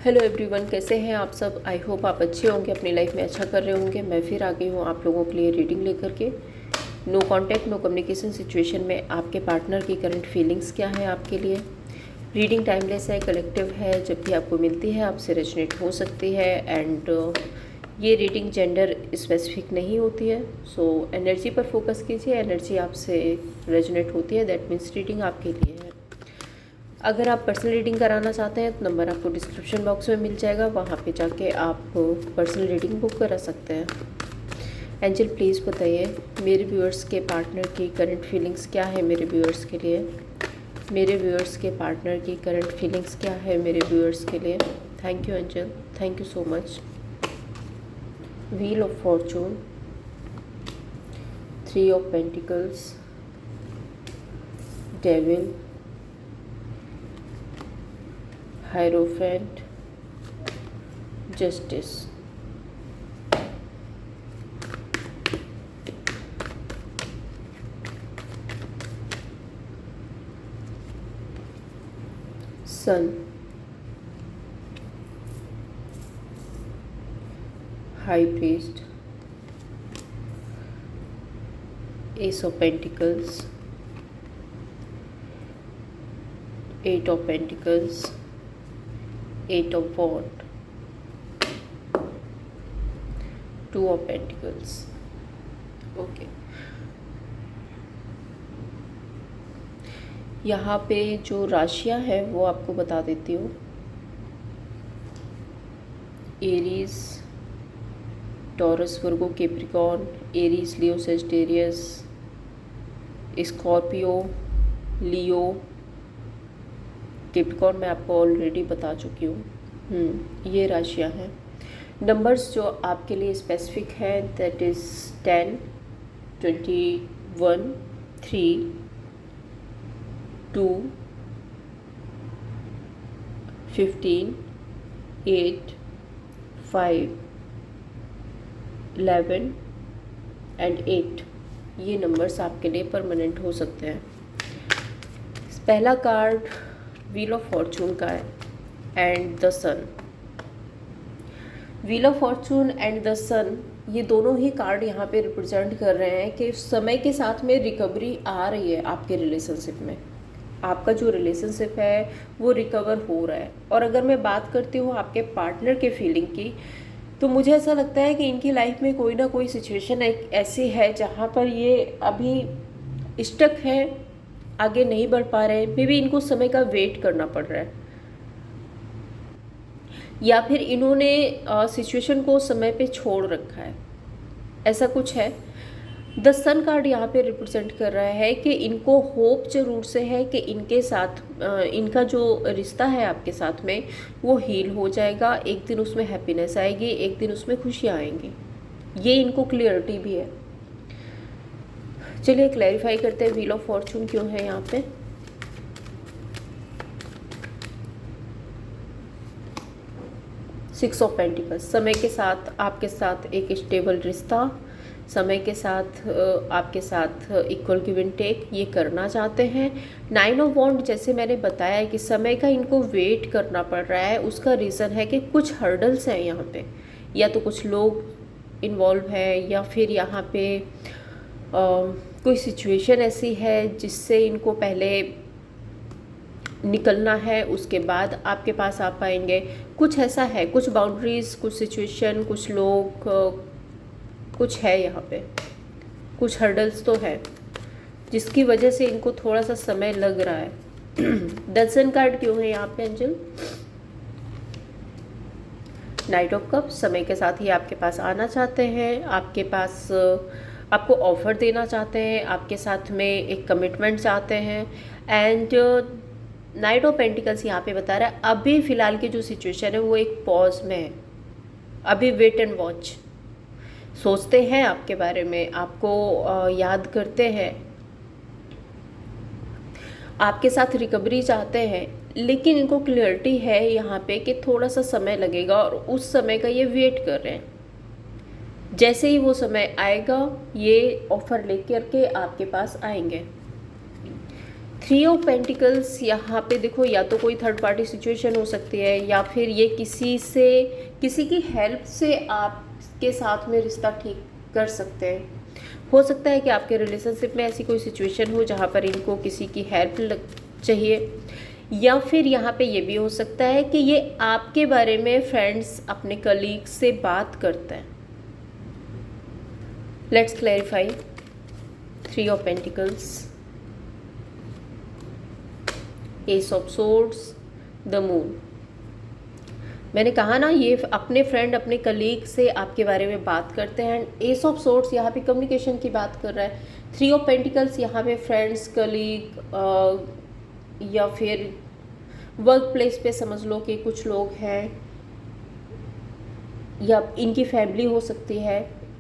Hello everyone, कैसे हैं आप सब। आई होप आप अच्छे होंगे, अपनी लाइफ में अच्छा कर रहे होंगे। मैं फिर आ गई हूँ आप लोगों के लिए रीडिंग लेकर के। No contact no communication situation में आपके पार्टनर की करंट फीलिंग्स क्या है आपके लिए। रीडिंग टाइमलेस है, कलेक्टिव है, जब भी आपको मिलती है आपसे रेजोनेट हो सकती है। एंड ये रीडिंग जेंडर स्पेसिफिक नहीं होती है। सो एनर्जी पर फोकस कीजिए, एनर्जी आपसे रेजोनेट होती है, दैट मीन्स रीडिंग आपके लिए है। अगर आप पर्सनल रीडिंग कराना चाहते हैं तो नंबर आपको डिस्क्रिप्शन बॉक्स में मिल जाएगा, वहाँ पे जाके आप पर्सनल रीडिंग बुक करा सकते हैं। एंजल प्लीज़ बताइए मेरे व्यूअर्स के पार्टनर की करंट फीलिंग्स क्या है मेरे व्यूअर्स के लिए। मेरे व्यूअर्स के पार्टनर की करंट फीलिंग्स क्या है मेरे व्यूअर्स के लिए। Thank you angel, thank you so much. Wheel of fortune, 3 of pentacles, devil, hierophant, justice. Sun, high priest, ace of pentacles, 8 of pentacles, 8 of Wands, 2 of Pentacles। Okay, यहाँ पे जो राशियाँ हैं वो आपको बता देती हूँ। एरीज, टॉरस, वर्गो, कैप्रिकॉर्न, एरीज, लियो, Sagittarius, Scorpio, लियो, Capricorn मैं आपको ऑलरेडी बता चुकी हूँ। ये राशियाँ हैं। नंबर्स जो आपके लिए स्पेसिफिक हैं दैट इज़ 10, 21, 3, 2, 15, 8, 5, 11 एंड 8। ये नंबर्स आपके लिए परमानेंट हो सकते हैं। पहला कार्ड व्हील ऑफ फॉर्चून का है and the sun. Wheel of fortune and the sun, ये दोनों ही कार्ड यहाँ पे रिप्रेजेंट कर रहे हैं कि समय के साथ में रिकवरी आ रही है आपके रिलेशनशिप में। आपका जो रिलेशनशिप है वो रिकवर हो रहा है। और अगर मैं बात करती हूँ आपके पार्टनर के फीलिंग की, तो मुझे ऐसा लगता है कि इनकी लाइफ में कोई ना कोई सिचुएशन ऐसी है जहाँ पर ये अभी स्टक है, आगे नहीं बढ़ पा रहे हैं। मे बी इनको समय का वेट करना पड़ रहा है, या फिर इन्होंने सिचुएशन को समय पे छोड़ रखा है, ऐसा कुछ है। द सन कार्ड यहाँ पे रिप्रेजेंट कर रहा है कि इनको होप जरूर से है कि इनके साथ इनका जो रिश्ता है आपके साथ में वो हील हो जाएगा। एक दिन उसमें हैप्पीनेस आएगी, एक दिन उसमें खुशियाँ आएंगी, ये इनको क्लियरिटी भी है। चलिए क्लैरिफाई करते हैं व्हील ऑफ फॉर्चून क्यों है यहाँ पे। सिक्स ऑफ पेंटिकल्स, समय के साथ आपके साथ एक स्टेबल रिश्ता, समय के साथ आपके साथ इक्वल गिव एंड टेक ये करना चाहते हैं। 9 ऑफ वॉन्ड, जैसे मैंने बताया कि समय का इनको वेट करना पड़ रहा है। उसका रीज़न है कि कुछ हर्डल्स हैं यहाँ पे, या तो कुछ लोग इन्वॉल्व है, या फिर यहाँ पे कोई सिचुएशन ऐसी है जिससे इनको पहले निकलना है, उसके बाद आपके पास आ पाएंगे। कुछ ऐसा है, कुछ बाउंड्रीज, कुछ सिचुएशन, कुछ लोग, कुछ है यहाँ पे, कुछ हर्डल्स तो है जिसकी वजह से इनको थोड़ा सा समय लग रहा है। डजन कार्ड क्यों है यहाँ पे एंजल। नाइट ऑफ कप, समय के साथ ही आपके पास आना चाहते हैं, आपके पास आपको ऑफर देना चाहते हैं, आपके साथ में एक कमिटमेंट चाहते हैं। एंड नाइट ऑफ पेंटिकल्स यहाँ पे बता रहा है अभी फ़िलहाल की जो सिचुएशन है वो एक पॉज में है, अभी वेट एंड वॉच। सोचते हैं आपके बारे में, आपको याद करते हैं, आपके साथ रिकवरी चाहते हैं, लेकिन इनको क्लियरिटी है यहाँ पे कि थोड़ा सा समय लगेगा और उस समय का ये वेट कर रहे हैं। जैसे ही वो समय आएगा ये ऑफर लेकर के आपके पास आएंगे। थ्री ऑफ पेंटिकल्स यहाँ पे देखो, या तो कोई थर्ड पार्टी सिचुएशन हो सकती है, या फिर ये किसी की हेल्प से आपके साथ में रिश्ता ठीक कर सकते हैं। हो सकता है कि आपके रिलेशनशिप में ऐसी कोई सिचुएशन हो जहाँ पर इनको किसी की हेल्प चाहिए, या फिर यहाँ पे ये भी हो सकता है कि ये आपके बारे में फ्रेंड्स अपने कलीग से बात करते हैं। Let's clarify. Three of pentacles, S of swords, the moon. मैंने कहा ना, ये अपने फ्रेंड अपने कलीग से आपके बारे में बात करते हैं। एस ऑफ सोर्ड्स यहाँ पे कम्युनिकेशन की बात कर रहा है। थ्री ऑफ पेंटिकल्स यहाँ पे फ्रेंड्स, कलीग, या फिर वर्क प्लेस पे समझ लो कि कुछ लोग हैं, या इनकी फैमिली हो सकती है,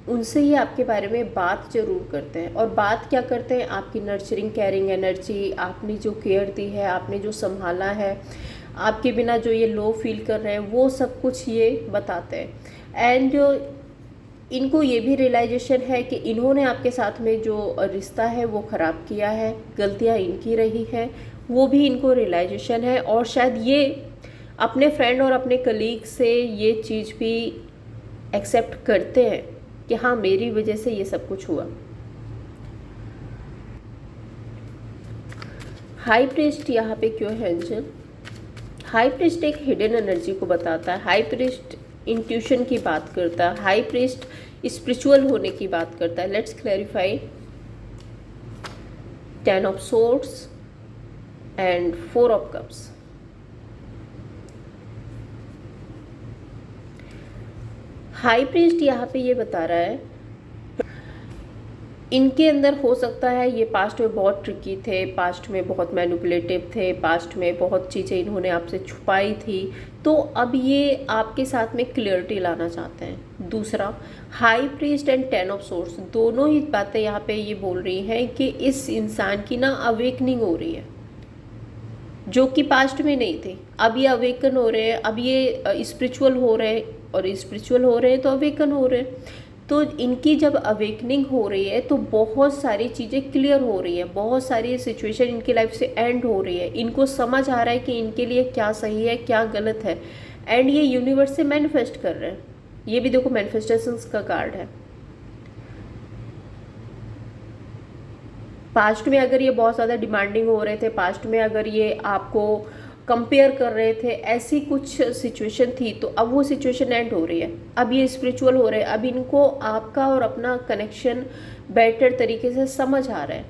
उनसे ही आपके बारे में बात ज़रूर करते हैं। और बात क्या करते हैं? आपकी नर्चरिंग केयरिंग एनर्जी, आपने जो केयर दी है, आपने जो संभाला है, आपके बिना जो ये लो फील कर रहे हैं, वो सब कुछ ये बताते हैं। एंड इनको ये भी रियलाइजेशन है कि इन्होंने आपके साथ में जो रिश्ता है वो ख़राब किया है, गलतियाँ इनकी रही हैं, वो भी इनको रियलाइजेशन है। और शायद ये अपने फ्रेंड और अपने कलीग से ये चीज़ भी एक्सेप्ट करते हैं कि हाँ, मेरी वजह से ये सब कुछ हुआ। हाई प्रीस्ट यहाँ पे क्यों है एंजल? हाई प्रीस्ट एक हिडन एनर्जी को बताता है। हाई प्रीस्ट इंट्यूशन की बात करता है। हाई प्रीस्ट स्पिरिचुअल होने की बात करता है। Let's clarify. Ten of swords and four of cups. High priest यहाँ पे ये बता रहा है, इनके अंदर हो सकता है ये पास्ट में बहुत ट्रिकी थे, पास्ट में बहुत मैनिपुलेटिव थे, पास्ट में बहुत चीज़ें इन्होंने आपसे छुपाई थी, तो अब ये आपके साथ में क्लियरिटी लाना चाहते हैं। दूसरा, high priest and ten of swords, दोनों ही बातें यहाँ पे ये बोल रही हैं कि इस इंसान की ना अवेकनिंग हो रही है, जो कि पास्ट में नहीं थी। अब ये अवेकन हो रहे हैं, अब ये स्पिरिचुअल हो रहे हैं, और स्पिरिचुअल हो रहे हैं तो अवेकन हो रहे हैं। तो इनकी जब अवेकनिंग हो रही है तो बहुत सारी चीज़ें क्लियर हो रही हैं, बहुत सारी सिचुएशन इनकी लाइफ से एंड हो रही है। इनको समझ आ रहा है कि इनके लिए क्या सही है, क्या गलत है, एंड ये यूनिवर्स से मैनिफेस्ट कर रहे हैं। ये भी देखो मैनिफेस्टेशंस का कार्ड है। पास्ट में अगर ये बहुत ज़्यादा डिमांडिंग हो रहे थे, पास्ट में अगर ये आपको कंपेयर कर रहे थे, ऐसी कुछ सिचुएशन थी, तो अब वो सिचुएशन एंड हो रही है। अब ये स्पिरिचुअल हो रहे हैं, अब इनको आपका और अपना कनेक्शन बेटर तरीके से समझ आ रहा है,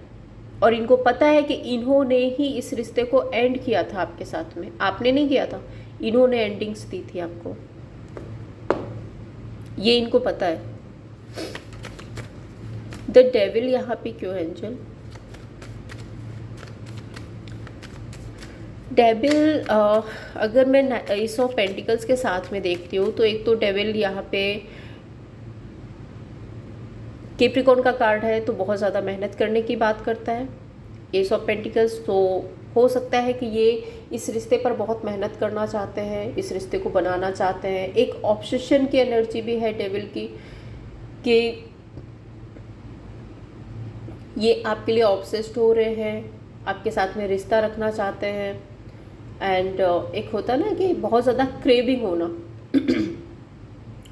और इनको पता है कि इन्होंने ही इस रिश्ते को एंड किया था आपके साथ में, आपने नहीं किया था, इन्होंने एंडिंग्स दी थी आपको, ये इनको पता है। द डेविल यहाँ पे क्यों है एंजल? डेविल अगर मैं एस ऑफ पेंटिकल्स के साथ में देखती हूँ तो एक तो डेविल यहाँ पे कैप्रिकॉर्न का कार्ड है, तो बहुत ज़्यादा मेहनत करने की बात करता है। एस ऑफ पेंटिकल्स, तो हो सकता है कि ये इस रिश्ते पर बहुत मेहनत करना चाहते हैं, इस रिश्ते को बनाना चाहते हैं। एक ऑब्सेशन की एनर्जी भी है डेविल की, कि ये आपके लिए ऑब्सेस्ड हो रहे हैं, आपके साथ में रिश्ता रखना चाहते हैं। एंड एक होता है ना कि बहुत ज़्यादा क्रेविंग होना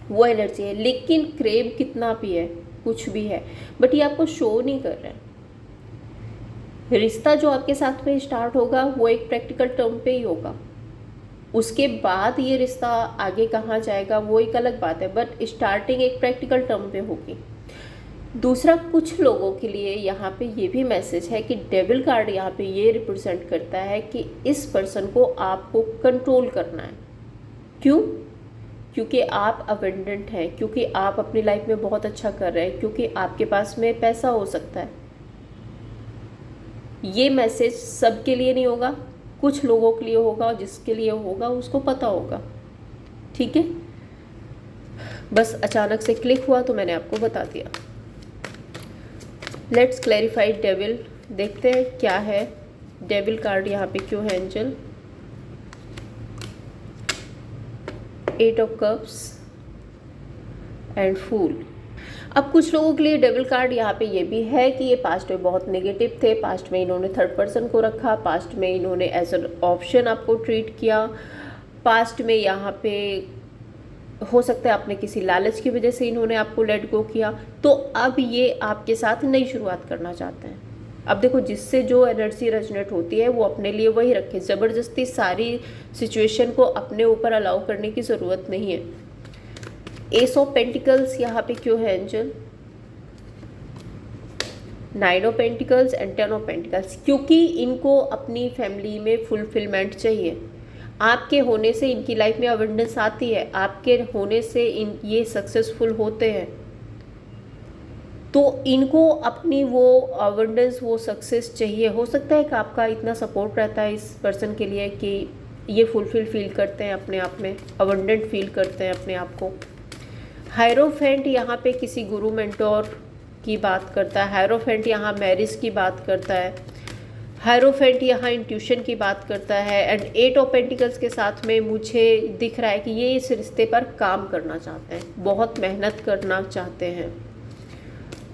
वो एनर्जी है। लेकिन क्रेव कितना भी है, कुछ भी है, बट ये आपको शो नहीं कर रहा है। रिश्ता जो आपके साथ में स्टार्ट होगा वो एक प्रैक्टिकल टर्म पे ही होगा, उसके बाद ये रिश्ता आगे कहाँ जाएगा वो एक अलग बात है, बट स्टार्टिंग एक प्रैक्टिकल टर्म पे होगी। दूसरा, कुछ लोगों के लिए यहाँ पे ये भी मैसेज है कि डेविल कार्ड यहाँ पे ये रिप्रेजेंट करता है कि इस पर्सन को आपको कंट्रोल करना है। क्यों? क्योंकि आप अबंडेंट हैं, क्योंकि आप अपनी लाइफ में बहुत अच्छा कर रहे हैं, क्योंकि आपके पास में पैसा हो सकता है। ये मैसेज सबके लिए नहीं होगा, कुछ लोगों के लिए होगा, और जिसके लिए होगा उसको पता होगा। ठीक है, बस अचानक से क्लिक हुआ तो मैंने आपको बता दिया। लेट्स क्लैरिफाई डेविल, देखते हैं क्या है डेविल कार्ड यहाँ पे क्यों है angel. Eight of cups and fool. अब कुछ लोगों के लिए डेविल कार्ड यहाँ पे ये भी है कि ये पास्ट में बहुत नेगेटिव थे, पास्ट में इन्होंने थर्ड पर्सन को रखा, पास्ट में इन्होंने एज एन ऑप्शन आपको ट्रीट किया, पास्ट में यहाँ पे हो सकता है आपने किसी लालच की वजह से इन्होंने आपको लेट गो किया, तो अब ये आपके साथ नई शुरुआत करना चाहते हैं। अब देखो, जिससे जो एनर्जी रेजोनेट होती है वो अपने लिए वही रखे, ज़बरदस्ती सारी सिचुएशन को अपने ऊपर अलाउ करने की ज़रूरत नहीं है। एस ऑफ पेंटिकल्स यहाँ पे क्यों है angel, 9 of pentacles and 10 of pentacles, क्योंकि इनको अपनी फैमिली में फुलफिलमेंट चाहिए। आपके होने से इनकी लाइफ में अवेंडेंस आती है, आपके होने से ये सक्सेसफुल होते हैं, तो इनको अपनी वो अवेंडेंस, वो सक्सेस चाहिए। हो सकता है कि आपका इतना सपोर्ट रहता है इस पर्सन के लिए कि ये फुलफिल फील करते हैं अपने आप में, अवेंडेंट फील करते हैं अपने आप को। हायरोफेंट यहाँ पे किसी गुरु मेंटोर की बात करता है, हायरोफेंट यहाँ मैरिज की बात करता है, हायरोफेंट यहाँ इंट्यूशन की बात करता है। एंड 8 ऑफ पेंटिकल्स के साथ में मुझे दिख रहा है कि ये इस रिश्ते पर काम करना चाहते हैं, बहुत मेहनत करना चाहते हैं।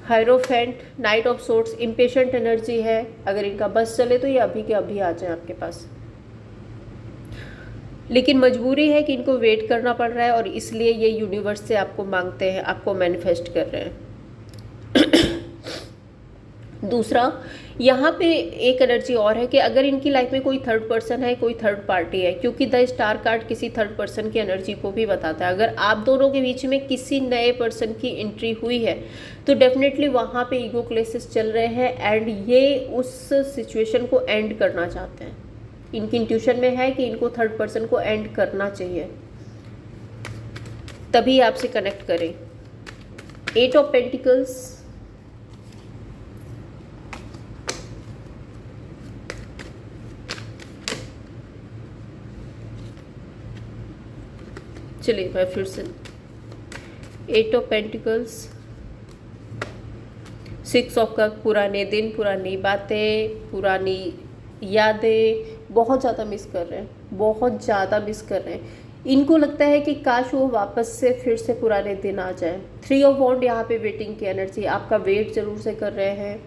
Hierophant, night of swords, impatient energy है, अगर इनका बस चले तो ये अभी के अभी आ जाए आपके पास, लेकिन मजबूरी है कि इनको वेट करना पड़ रहा है और इसलिए ये यूनिवर्स से आपको मांगते हैं, आपको मैनिफेस्ट कर रहे हैं। दूसरा, यहाँ पे एक एनर्जी और है कि अगर इनकी लाइफ में कोई थर्ड पर्सन है, कोई थर्ड पार्टी है, क्योंकि द स्टार कार्ड किसी थर्ड पर्सन की एनर्जी को भी बताता है। अगर आप दोनों के बीच में किसी नए पर्सन की एंट्री हुई है तो डेफिनेटली वहाँ पे ईगो क्लेसेस चल रहे हैं एंड ये उस सिचुएशन को एंड करना चाहते हैं। इनकी इंट्यूशन में है कि इनको थर्ड पर्सन को एंड करना चाहिए, तभी आपसे कनेक्ट करें। 8 ऑफ पेंटिकल्स, चलिए मैं फिर से 8 ऑफ पेंटिकल्स, 6 ऑफ कप, पुराने दिन, पुरानी बातें, पुरानी यादें बहुत ज़्यादा मिस कर रहे हैं, बहुत ज़्यादा मिस कर रहे हैं। इनको लगता है कि काश वो वापस से फिर से पुराने दिन आ जाए। 3 ऑफ वॉन्ड यहाँ पे वेटिंग की एनर्जी, आपका वेट ज़रूर से कर रहे हैं,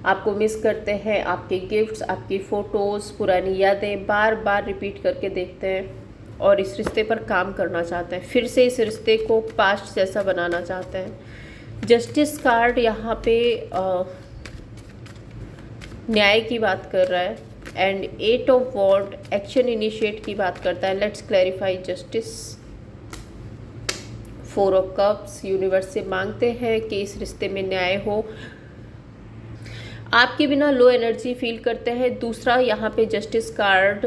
आपको मिस करते हैं, आपके गिफ्ट्स, आपकी फ़ोटोज़, पुरानी यादें बार बार रिपीट करके देखते हैं और इस रिश्ते पर काम करना चाहते हैं, फिर से इस रिश्ते को पास्ट जैसा बनाना चाहते हैं। जस्टिस कार्ड यहाँ पे न्याय की बात कर रहा है and 8 of wand action initiate की बात करता है। Let's clarify justice. 4 of cups, universe से मांगते हैं कि इस रिश्ते में न्याय हो, आपके बिना लो एनर्जी फील करते हैं। दूसरा, यहाँ पे जस्टिस कार्ड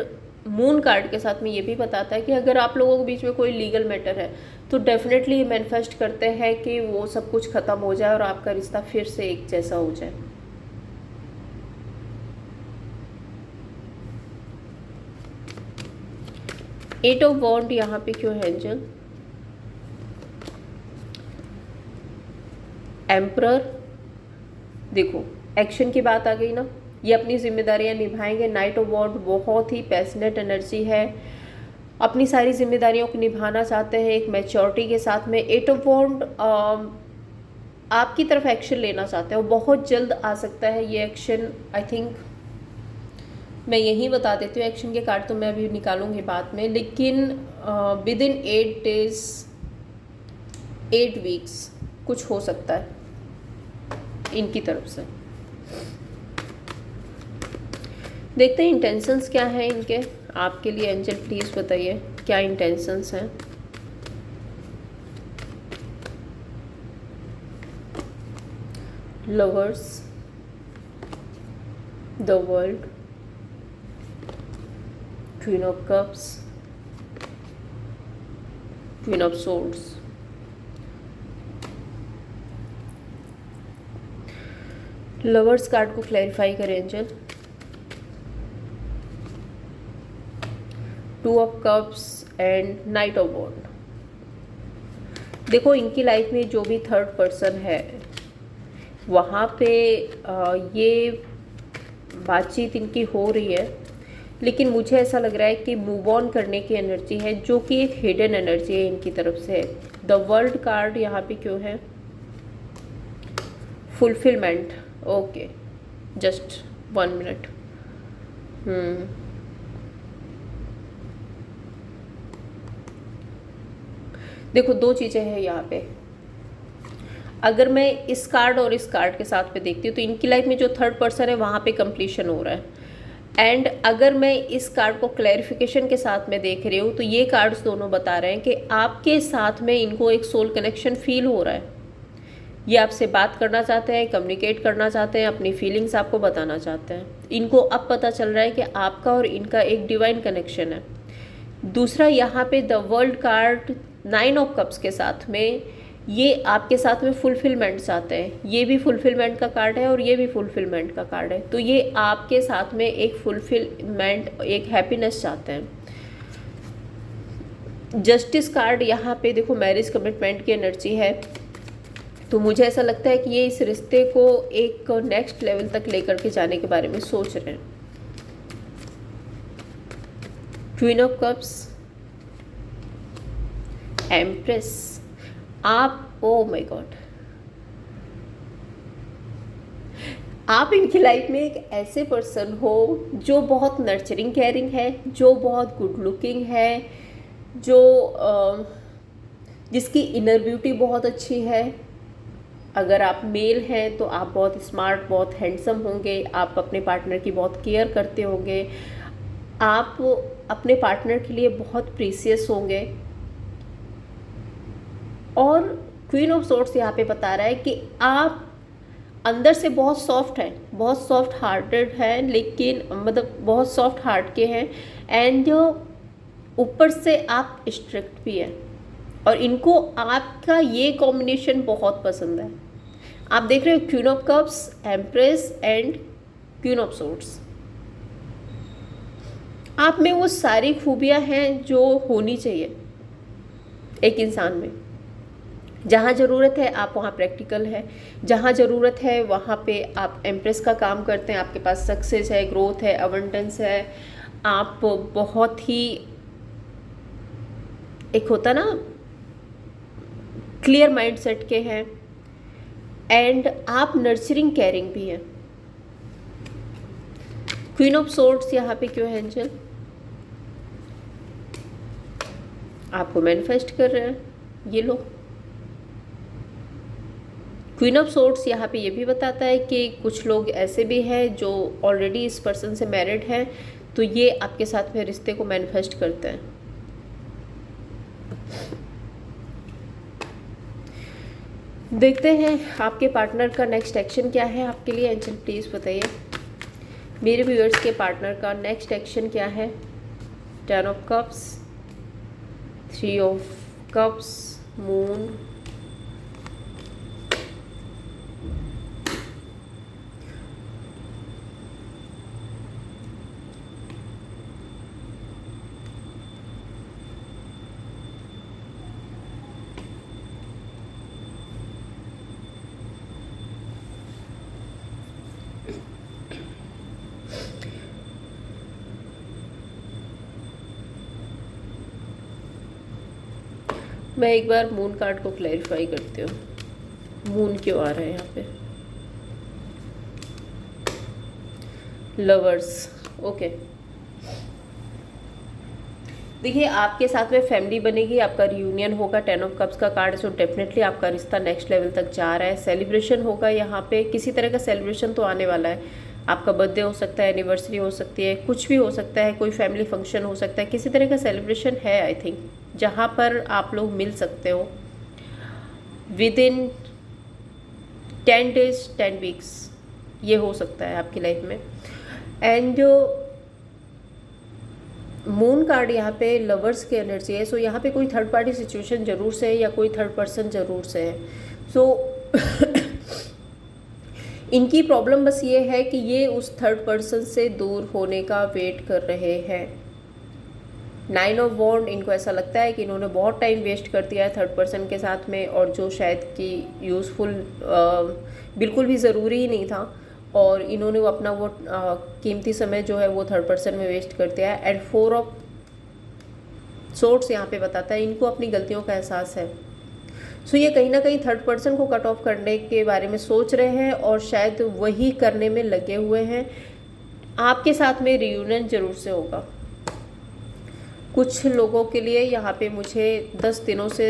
मून कार्ड के साथ में ये भी बताता है कि अगर आप लोगों के बीच में कोई लीगल मैटर है तो डेफिनेटली मैनिफेस्ट करते हैं कि वो सब कुछ ख़त्म हो जाए और आपका रिश्ता फिर से एक जैसा हो जाए। एट ऑफ वॉन्ड यहाँ पे क्यों है एंजल, एम्परर, देखो एक्शन की बात आ गई ना, ये अपनी जिम्मेदारियां निभाएंगे। नाइट ऑफ वॉन्ड बहुत ही पैशनेट एनर्जी है, अपनी सारी जिम्मेदारियों को निभाना चाहते हैं एक मैच्योरिटी के साथ में। 8 ऑफ वॉन्ड आपकी तरफ एक्शन लेना चाहते हैं और बहुत जल्द आ सकता है ये एक्शन। आई थिंक मैं यही बता देती हूँ, एक्शन के कार्ड तो मैं अभी निकालूंगी बाद में, लेकिन विद इन 8 डेज 8 वीक्स कुछ हो सकता है इनकी तरफ से। देखते हैं इंटेंशंस क्या हैं इनके आपके लिए। एंजल प्लीज़ बताइए क्या इंटेंशंस हैं। Lovers, the world, queen of cups, queen of swords. Lovers card को क्लैरिफाई करें angel. 2 of cups and knight of wand. देखो इनकी लाइफ में जो भी थर्ड पर्सन है वहाँ पे ये बातचीत इनकी हो रही है, लेकिन मुझे ऐसा लग रहा है कि मूव ऑन करने की एनर्जी है जो कि एक हिडन एनर्जी है इनकी तरफ से। द वर्ल्ड कार्ड यहाँ पे क्यों है, फुलफिलमेंट, ओके, जस्ट 1 मिनट। देखो दो चीज़ें हैं यहाँ पे। अगर मैं इस कार्ड और इस कार्ड के साथ में देखती हूँ तो इनकी लाइफ में जो थर्ड पर्सन है वहाँ पे कंप्लीशन हो रहा है। एंड अगर मैं इस कार्ड को क्लैरिफिकेशन के साथ में देख रही हूँ तो ये कार्ड्स दोनों बता रहे हैं कि आपके साथ में इनको एक सोल कनेक्शन फील हो रहा है। ये आपसे बात करना चाहते हैं, कम्युनिकेट करना चाहते हैं, अपनी फीलिंग्स आपको बताना चाहते हैं। इनको अब पता चल रहा है कि आपका और इनका एक डिवाइन कनेक्शन है। दूसरा यहाँ पे the world card 9 of cups के साथ में ये आपके साथ में फुलफिलमेंट चाहते हैं। ये भी फुलफिलमेंट का कार्ड है और ये भी फुलफिलमेंट का कार्ड है। तो ये आपके साथ में एक फुलफिलमेंट, एक हैप्पीनेस चाहते हैं। जस्टिस कार्ड यहाँ पे देखो मैरिज कमिटमेंट की एनर्जी है। तो मुझे ऐसा लगता है कि ये इस रिश्ते को एक नेक्स्ट लेवल तक लेकर के जाने के बारे में सोच रहे हैं। क्वीन ऑफ कप्स, एम्प्रेस, आप, ओ माय गॉड, आप इनकी लाइफ में एक ऐसे पर्सन हो जो बहुत नर्चरिंग केयरिंग है, जो बहुत गुड लुकिंग है, जो जिसकी इनर ब्यूटी बहुत अच्छी है। अगर आप मेल हैं तो आप बहुत स्मार्ट, बहुत हैंडसम होंगे। आप अपने पार्टनर की बहुत केयर करते होंगे। आप अपने पार्टनर के लिए बहुत प्रीसियस होंगे। और क्वीन ऑफ सोर्ड्स यहाँ पे बता रहा है कि आप अंदर से बहुत सॉफ्ट हैं, बहुत सॉफ्ट हार्टेड हैं, लेकिन मतलब बहुत सॉफ्ट हार्ट के हैं। एंड ऊपर से आप स्ट्रिक्ट भी हैं और इनको आपका ये कॉम्बिनेशन बहुत पसंद है। आप देख रहे हो queen of cups, empress and queen of swords. आप में वो सारी खूबियां हैं जो होनी चाहिए एक इंसान में। जहाँ ज़रूरत है आप वहाँ प्रैक्टिकल है, जहाँ ज़रूरत है वहाँ पे आप एम्प्रेस का काम करते हैं। आपके पास सक्सेस है, ग्रोथ है, अबंडेंस है। आप बहुत ही, एक होता ना, क्लियर माइंडसेट के हैं। एंड आप नर्चरिंग केयरिंग भी हैं। क्वीन ऑफ सोर्ड्स यहाँ पे क्यों है एंजल? आपको मैनिफेस्ट कर रहे हैं ये लोग। क्वीन ऑफ सोर्ड्स यहाँ पे ये भी बताता है कि कुछ लोग ऐसे भी हैं जो ऑलरेडी इस पर्सन से मैरिड हैं, तो ये आपके साथ में रिश्ते को मैनिफेस्ट करते हैं। देखते हैं आपके पार्टनर का नेक्स्ट एक्शन क्या है आपके लिए। एंजल प्लीज़ बताइए मेरे व्यूअर्स के पार्टनर का नेक्स्ट एक्शन क्या है। 10 of cups, 3 of cups, moon, मैं एक बार मून कार्ड को क्लैरिफाई करती हूँ। मून क्यों आ रहा है यहाँ पे? Lovers, okay. देखिए आपके साथ में फैमिली बनेगी, आपका रियूनियन होगा। 10 ऑफ कप्स का कार्ड है, सो डेफिनेटली आपका रिश्ता नेक्स्ट लेवल तक जा रहा है। सेलिब्रेशन होगा यहाँ पे, किसी तरह का सेलिब्रेशन तो आने वाला है। आपका बर्थडे हो सकता है, एनिवर्सरी हो सकती है, कुछ भी हो सकता है, कोई फैमिली फंक्शन हो सकता है, किसी तरह का सेलिब्रेशन है आई थिंक, जहाँ पर आप लोग मिल सकते हो विद इन 10 days 10 weeks। ये हो सकता है आपकी लाइफ में। एंड जो मून कार्ड यहाँ पे लवर्स की एनर्जी है, सो यहाँ पे कोई थर्ड पार्टी सिचुएशन ज़रूर से है या कोई थर्ड पर्सन ज़रूर से है। सो इनकी प्रॉब्लम बस ये है कि ये उस थर्ड पर्सन से दूर होने का वेट कर रहे हैं। 9 ऑफ वॉन्ड, इनको ऐसा लगता है कि इन्होंने बहुत टाइम वेस्ट कर दिया है थर्ड पर्सन के साथ में, और जो शायद कि यूज़फुल बिल्कुल भी ज़रूरी ही नहीं था, और इन्होंने वो अपना वो कीमती समय जो है वो थर्ड पर्सन में वेस्ट कर दिया है। एंड 4 ऑफ सोर्ड्स यहाँ पे बताता है इनको अपनी गलतियों का एहसास है। सो ये कहीं ना कहीं थर्ड पर्सन को कट ऑफ करने के बारे में सोच रहे हैं और शायद वही करने में लगे हुए हैं। आपके साथ में रियूनियन जरूर से होगा। कुछ लोगों के लिए यहाँ पे मुझे 10 दिनों से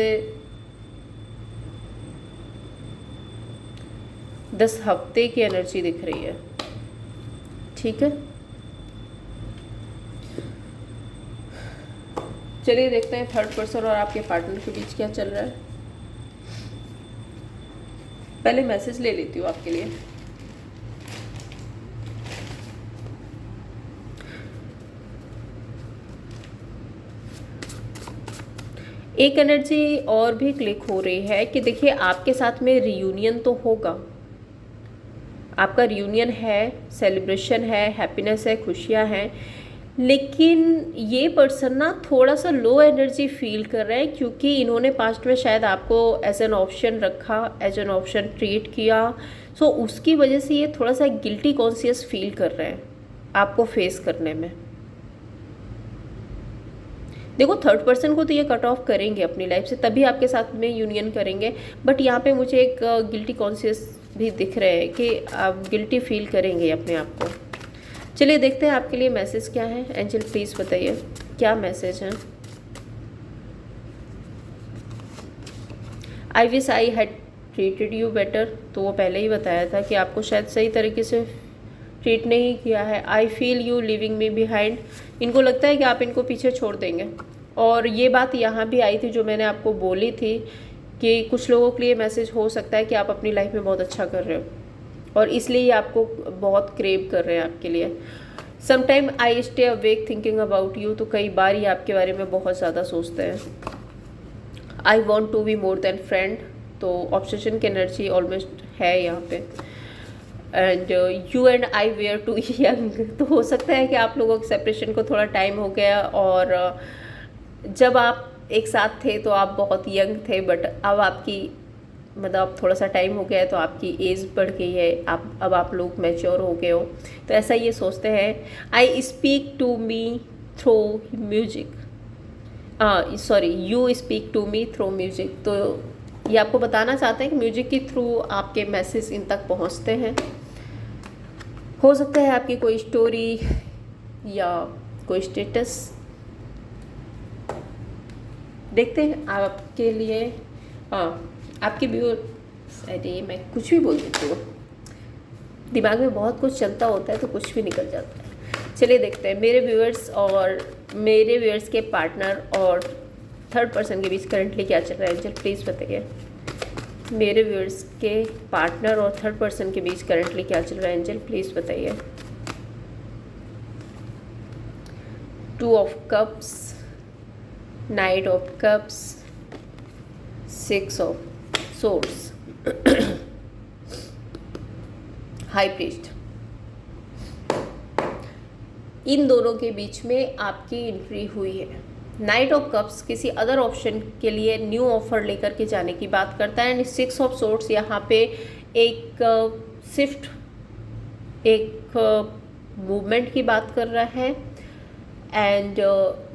10 हफ्ते की एनर्जी दिख रही है। ठीक है, चलिए देखते हैं थर्ड पर्सन और आपके पार्टनर के बीच क्या चल रहा है। पहले मैसेज ले लेती हूँ आपके लिए। एक एनर्जी और भी क्लिक हो रही है कि देखिए आपके साथ में रियूनियन तो होगा, आपका रियूनियन है, सेलिब्रेशन है, हैप्पीनेस है, खुशियाँ हैं, लेकिन ये पर्सन ना थोड़ा सा लो एनर्जी फील कर रहा है क्योंकि इन्होंने पास्ट में शायद आपको एज एन ऑप्शन रखा, एज एन ऑप्शन ट्रीट किया। सो उसकी वजह से ये थोड़ा सा गिल्टी कॉन्शियस फील कर रहे हैं आपको फेस करने में। देखो थर्ड पर्सन को तो ये कट ऑफ करेंगे अपनी लाइफ से, तभी आपके साथ में यूनियन करेंगे, बट यहाँ पे मुझे एक गिल्टी कॉन्शियस भी दिख रहे हैं कि आप गिल्टी फील करेंगे अपने आप को। चलिए देखते हैं आपके लिए मैसेज क्या है। एंजल प्लीज़ बताइए क्या मैसेज है। I wish I had treated you better, तो वो पहले ही बताया था कि आपको शायद सही तरीके से ट्रीट नहीं किया है। I feel you living me behind, इनको लगता है कि आप इनको पीछे छोड़ देंगे। और ये बात यहाँ भी आई थी जो मैंने आपको बोली थी कि कुछ लोगों के लिए मैसेज हो सकता है कि आप अपनी लाइफ में बहुत अच्छा कर रहे हो और इसलिए ये आपको बहुत क्रेव कर रहे हैं आपके लिए। Sometime I stay awake thinking about you, तो कई बार ये आपके बारे में बहुत ज़्यादा सोचते हैं। I want to be more than friend, तो ऑब्सेशन की एनर्जी ऑलमोस्ट है यहाँ पे। And you and I were too young, तो हो सकता है कि आप लोगों के सेपरेशन को थोड़ा टाइम हो गया और जब आप एक साथ थे तो आप बहुत यंग थे, बट अब आपकी मतलब थोड़ा सा टाइम हो गया है तो आपकी एज बढ़ गई है, अब आप लोग मैच्योर हो गए हो, तो ऐसा ये सोचते हैं। I speak to me through music, sorry you speak to me through music, तो ये आपको बताना चाहते हैं कि म्यूजिक के थ्रू आपके मैसेज इन तक पहुंचते हैं। हो सकता है आपकी कोई स्टोरी या कोई स्टेटस। देखते हैं आपके लिए। आपके व्यूअर, अरे मैं कुछ भी बोल देती हूँ, दिमाग में बहुत कुछ चलता होता है तो कुछ भी निकल जाता है। चलिए देखते हैं मेरे व्यूअर्स के पार्टनर और थर्ड पर्सन के बीच करंटली क्या चल रहा है। एंजल प्लीज़ बताइए मेरे व्यूअर्स के पार्टनर और थर्ड पर्सन के बीच करंटली क्या चल रहा है। एंजल प्लीज़ बताइए। 2 of cups, knight of cups, 6 of swords, high priest. इन दोनों के बीच में आपकी एंट्री हुई है। नाइट ऑफ कप्स किसी अदर ऑप्शन के लिए न्यू ऑफर लेकर के जाने की बात करता है एंड 6 ऑफ सोर्स यहाँ पे एक शिफ्ट, एक मूवमेंट की बात कर रहा है एंड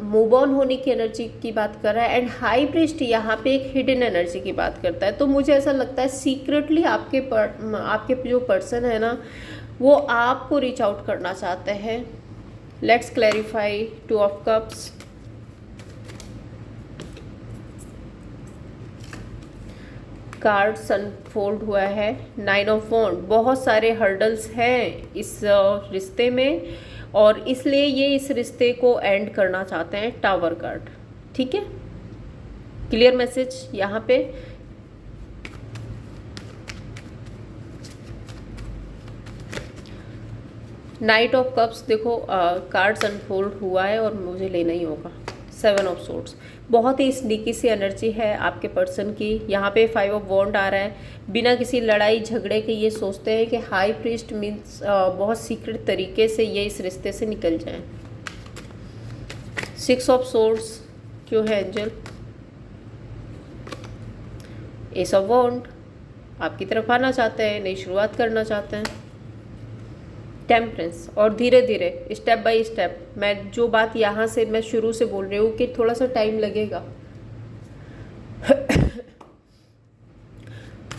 मूव ऑन होने की एनर्जी की बात कर रहा है एंड हाई प्रीस्ट यहाँ पे एक हिडन एनर्जी की बात करता है। तो मुझे ऐसा लगता है सीक्रेटली आपके जो पर्सन है ना वो आपको रीच आउट करना चाहते हैं। Let's clarify 2 of cups, cards unfold हुआ है, 9 ऑफ वॉन्ड। बहुत सारे हर्डल्स हैं इस रिश्ते में और इसलिए ये इस रिश्ते को एंड करना चाहते हैं। टावर कार्ड, ठीक है, क्लियर मैसेज यहाँ पे। नाइट ऑफ कप्स देखो कार्ड्स अनफोल्ड हुआ है और मुझे लेना ही होगा। 7 ऑफ सोर्ड्स, बहुत ही स्नीकी सी एनर्जी है आपके पर्सन की। यहाँ पे 5 ऑफ वॉन्ड आ रहा है। बिना किसी लड़ाई झगड़े के ये सोचते हैं कि हाई प्रीस्ट मीन्स बहुत सीक्रेट तरीके से ये इस रिश्ते से निकल जाएं। 6 ऑफ सोर्ड्स क्यों है एंजल? एस ऑफ वॉन्ड, आपकी तरफ आना चाहते हैं, नई शुरुआत करना चाहते हैं। टेम्परेंस, और धीरे धीरे स्टेप बाय स्टेप, मैं जो बात यहाँ से मैं शुरू से बोल रही हूँ कि थोड़ा सा टाइम लगेगा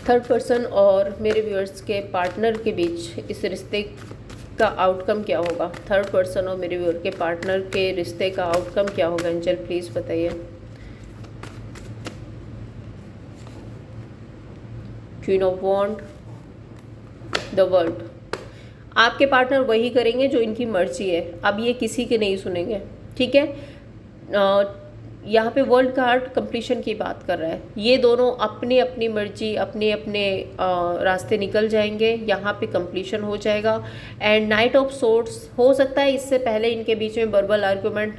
थर्ड पर्सन और मेरे व्यूअर्स के पार्टनर के बीच इस रिश्ते का आउटकम क्या होगा? थर्ड पर्सन और मेरे व्यूअर के पार्टनर के रिश्ते का आउटकम क्या होगा? एंजल प्लीज़ बताइए। Queen of wand, the world. आपके पार्टनर वही करेंगे जो इनकी मर्जी है, अब ये किसी के नहीं सुनेंगे, ठीक है। यहाँ पे वर्ल्ड कार्ड कंप्लीशन की बात कर रहा है। ये दोनों अपनी अपनी मर्जी, अपने अपने रास्ते निकल जाएंगे, यहाँ पे कंप्लीशन हो जाएगा। एंड नाइट ऑफ सोर्ड्स, हो सकता है इससे पहले इनके बीच में वर्बल आर्गुमेंट,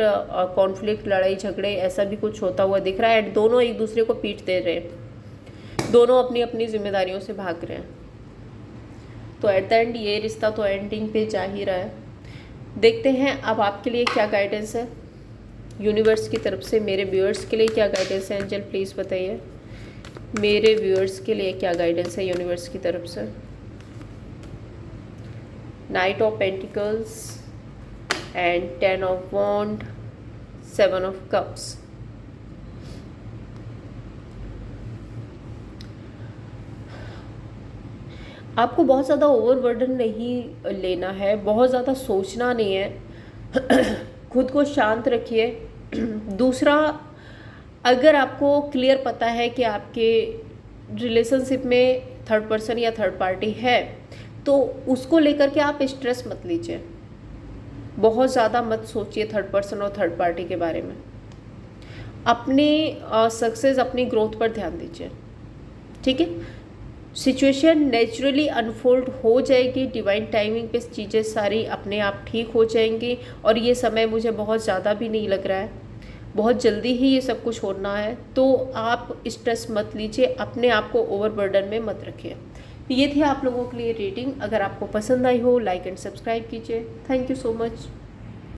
कॉन्फ्लिक्ट, लड़ाई झगड़े ऐसा भी कुछ होता हुआ दिख रहा है। एंड दोनों एक दूसरे को पीट दे रहे हैं, दोनों अपनी अपनी जिम्मेदारियों से भाग रहे हैं। तो एट द एंड ये रिश्ता तो एंडिंग पे जा ही रहा है। देखते हैं अब आपके लिए क्या गाइडेंस है यूनिवर्स की तरफ से, मेरे व्यूअर्स के लिए क्या गाइडेंस है? एंजल प्लीज़ बताइए, मेरे व्यूअर्स के लिए क्या गाइडेंस है यूनिवर्स की तरफ से? Knight of pentacles and 10 of wand, 7 of cups. आपको बहुत ज़्यादा ओवरबर्डन नहीं लेना है, बहुत ज़्यादा सोचना नहीं है, खुद को शांत रखिए। दूसरा, अगर आपको क्लियर पता है कि आपके रिलेशनशिप में थर्ड पर्सन या थर्ड पार्टी है, तो उसको लेकर के आप स्ट्रेस मत लीजिए, बहुत ज़्यादा मत सोचिए थर्ड पर्सन और थर्ड पार्टी के बारे में। अपनी सक्सेस, अपनी ग्रोथ पर ध्यान दीजिए, ठीक है। सिचुएशन नेचुरली अनफोल्ड हो जाएगी, डिवाइन टाइमिंग पे चीज़ें सारी अपने आप ठीक हो जाएंगी। और ये समय मुझे बहुत ज़्यादा भी नहीं लग रहा है, बहुत जल्दी ही ये सब कुछ होना है। तो आप स्ट्रेस मत लीजिए, अपने आप को ओवरबर्डन में मत रखिए। ये थी आप लोगों के लिए रीडिंग। अगर आपको पसंद आई हो, लाइक एंड सब्सक्राइब कीजिए। Thank you so much.